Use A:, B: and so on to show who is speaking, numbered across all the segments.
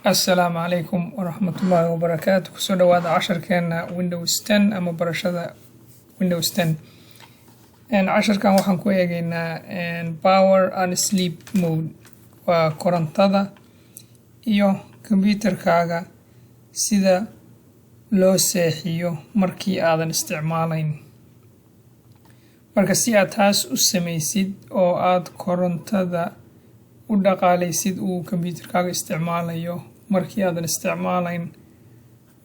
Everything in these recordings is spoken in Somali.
A: السلام عليكم ورحمة الله وبركاته. kusoo dhawaada casharkeena Windows 10 ama barashada Windows 10. casharkan waxaan ku eegaynaa power and sleep mode. waa korontada iyo computerkaaga sida loo seexiyo markii aadan isticmaalayn. marka si aad taas u samaysid oo aad korontada u dhaqaalaysid uu computerkaaga isticmaalayo markii aadan isticmaalayn,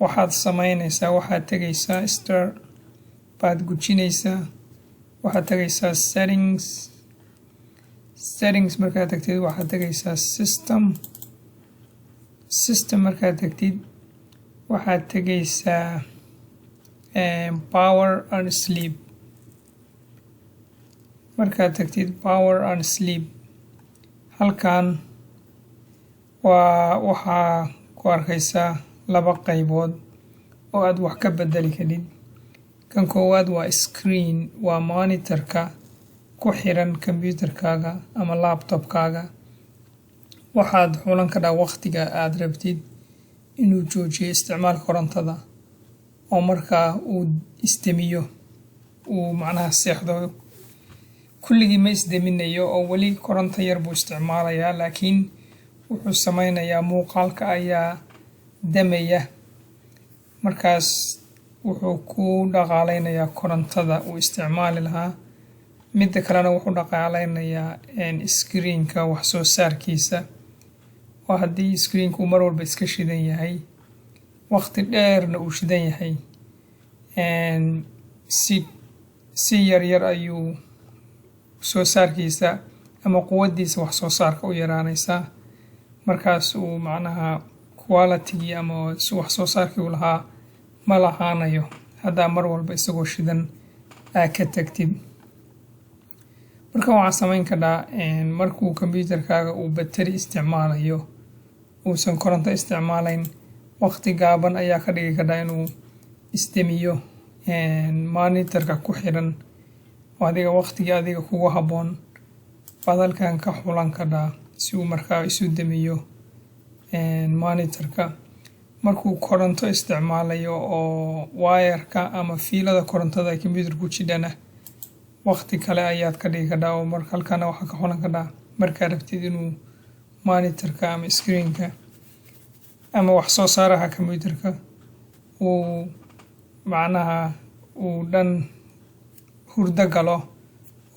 A: waxaad samaynaysaa waxaad tagaysaa start baad gujinaysaa, waxaad tagaysaa settings markaad tagtid waxaad tagaysaa system markaad tagtid waxaad tagaysaa power and sleep. markaad tagtid power and sleep halkan waxaa ku arkaysaa laba qaybood oo aad wax ka bedeli kadib. kan koowaad waa screen, waa monitorka ku xiran computerkaaga ama laptopkaaga. waxaad xulan kadhaa waqtiga aad rabtid inuu joojiyo isticmaalka korontada oo markaa uu isdemiyo, uu macnaha seexdo. kulligii ma isdeminayo oo weli koronto yar buu isticmaalayaa, laakiin wuxuu samaynayaa muuqaalka ayaa damaya. markaas wuxuu ku dhaqaalaynayaa korontada uu isticmaali lahaa. midda kalena wuxuu dhaqaalaynayaa screenka wax soo saarkiisa. oo haddii screenku mar walba iska shidan yahay waqti dheerna uu shidan yahay, si yar ayuu soo saarkiisa ama quwadiisa wax soo saarka u yaraanaysaa. markaas uu macnaha quality ama wax soo saarkii uu lahaa ma lahaanayo haddaa mar walba isagoo shidan aad ka tagtid. marka waxaa samayn kadhaa markuu computerkaaga uu bateri isticmaalayo uusan koronto isticmaalayn, waqti gaaban ayaa ka dhigi kadhaa inuu isdemiyo monitorka ku xiran. adiga waqtigii adiga kugu habboon baad halkan ka xulan kadhaa si uu markaa isu demiyo monitorka. markuu koronto isticmaalayo oo wayarka ama fiilada korontada computer ku jidhana waqti kale ayaad ka dhigi kadhaa oo marka halkana waxaa ka xulan kadhaa markaa rabtid inuu monitorka ama screenka ama wax soo saaraha computerka uu macnaha uu dhan hurdo galo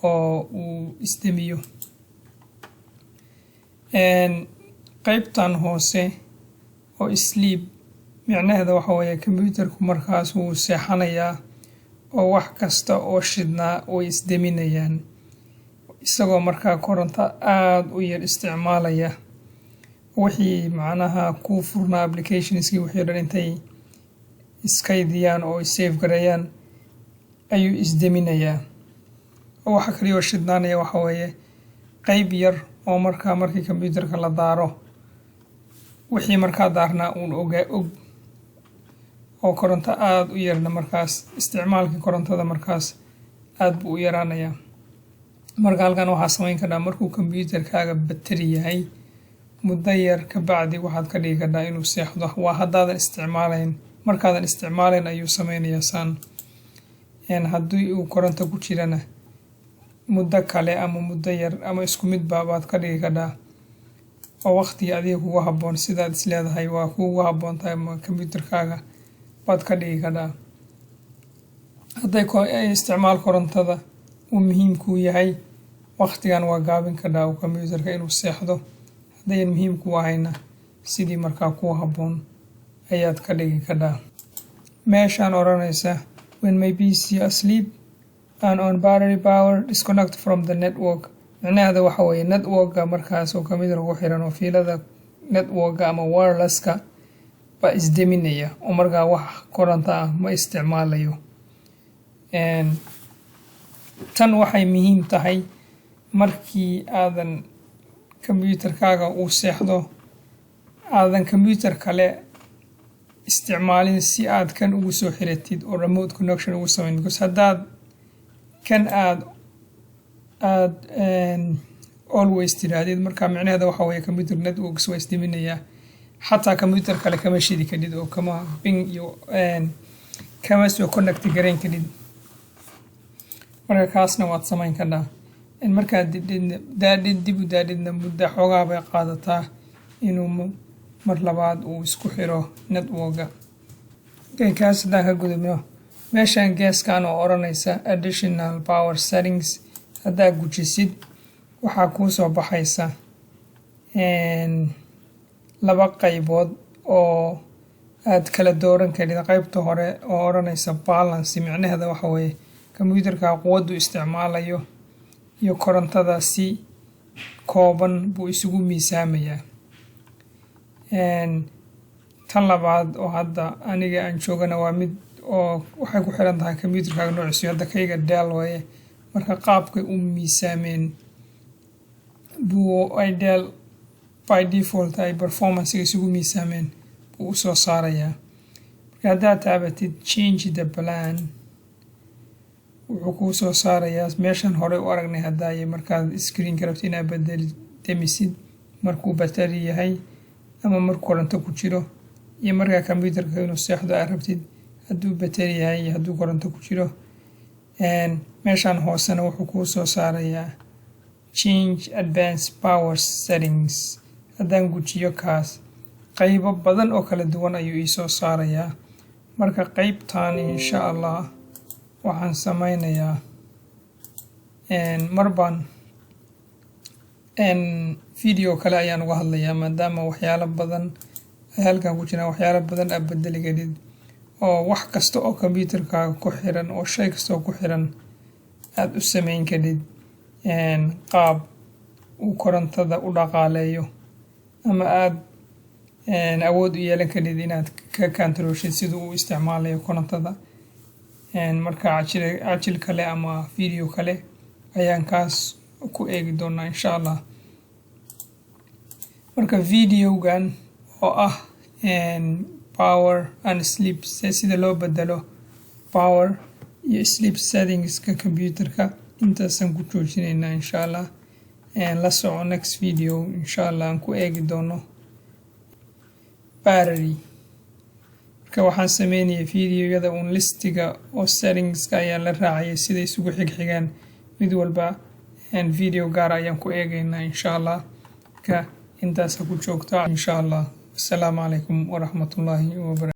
A: oo uu isdemiyo. qaybtan hoose oo sleep micnaheeda waxa weeye computerku markaas wuu seexanayaa oo wax kasta oo shidnaa way isdeminayaan, isagoo markaa koronto aad u yar isticmaalaya. wixii macnaha ku furnaa applicationskii wixii dhan intay iskaydiyaan oo save gareeyaan ayuu isdeminayaa. waxa kaliya oo shidnaanaya waxa weeye qayb yar oo markii computerka la daaro wixii markaa daarnaa uun og oo koronto aad u yarna markaas isticmaalkii korontada markaas aad buu u yaraanayaa. marka halkan waxaa samayn kadhaa markuu computerkaaga bateri yahay muddo yar ka bacdi waxaad ka dhigi kadhaa inuu seexdo. waa haddaadan isticmaalayn, markaadan isticmaalayn ayuu samaynayaa saan. haddii uu koronto ku jirana muddo kale ama muddo yar ama isku mid baad ka dhigi kadhaa oo waqtigii adiga kugu habboon sidaad isleedahay waa kugu habboon tahay ama computerkaaga baad ka dhigi kadhaa. hadday isticmaal korontada uu muhiimkuu yahay waqtigan waa gaabin kadhaa uu computerka inuu seexdo. haddayan muhiimku ahayna sidii markaa kugu habboon ayaad ka dhigi kadhaa. meeshaan odhanaysa when my PC asleep and on battery power disconnect from the network, micnaheeda waxa weeye networka markaas oo computer ugu xiran oo fiilada networka ama wirelesska baa isdeminaya oo markaa wax koronto ah ma isticmaalayo. tan waxay muhiim tahay markii aadan computerkaaga uu seexdo aadan computer kale isticmaalin si aad kan ugu soo xiratid oo remote connection ugu samayn. because haddaad kan aad always tirahdid markaa micnaheeda waxa weeye computer networks waa isdeminayaa. xataa computer kale kama shidi kadid oo kama ping iyo kama soo connect gareyn kadid. marka kaasna waad samayn kartaa in markaad dib u daadidna muddo xoogaa bay qaadataa inuu mar labaad uu isku xiro network-ga. kaas haddaan ka gudubno meeshaan geeskan oo oranaysa additional power settings haddaa gujisid waxaa kuu soo baxaysa laba qaybood oo aad kala dooran karid. qaybta hore oo oranaysa balance micnaheeda waxa weeye computerka quwaddu isticmaalayo iyo korontada si kooban buu isugu miisaamayaa. tan labaad oo hadda aniga aan joogana waa mid oo waxay ku xiran tahay computerkaaga noociisa. hadda kayga Dell waaye marka qaabkay u miisaameen buu ay Dell by default ay performance isugu miisaameen buu u soo saarayaa. marka haddaad taabatid change the plan wuxuu kuu soo saarayaa meeshan hore u aragnay haddaaye markaad screen-ka rabtid inaad demisid markuu battery yahay ama markuu koronto ku jiro iyo markaa computerka inuu seexdo aad rabtid hadduu battery yahay iyo hadduu koronto ku jiro. meeshan hoosena wuxuu kuu soo saarayaa change advanced power settings. haddaan gujiyo kaas qaybo badan oo kala duwan ayuu ii soo saarayaa. marka qaybtan insha allah waxaan sameynayaa marbaan video kale ayaan uga hadlayaa maadaama waxyaalo badan ay halkan ku jiraan waxyaalo badan aad bedeli karid oo wax kasta oo computerkaaga ku xiran oo shay kasta oo ku xiran aad u sameyn karid qaab uu korontada u dhaqaaleeyo ama aad awood u yeelan karid inaad ka controlshid siduu u isticmaalayo korontada. marka cajil kale ama video kale ayaan kaas ku eegi doonaa insha allah. marka videogan oo ah power and sleep sida loo bedelo power iyo sleep settingska computerka intaasaan ku joojinaynaa insha allah. la soco next video insha allah aan ku eegi doono battery. marka waxaan sameynaya videoyada uun listiga oo settingska ayaan la raacayay sida isugu xigxigaan mid walba video gaar ayaan ku eegaynaa insha allah. marka intaas ku joogta insha allah. assalaamu calaykum waraxmatullaahi wabarakaatu.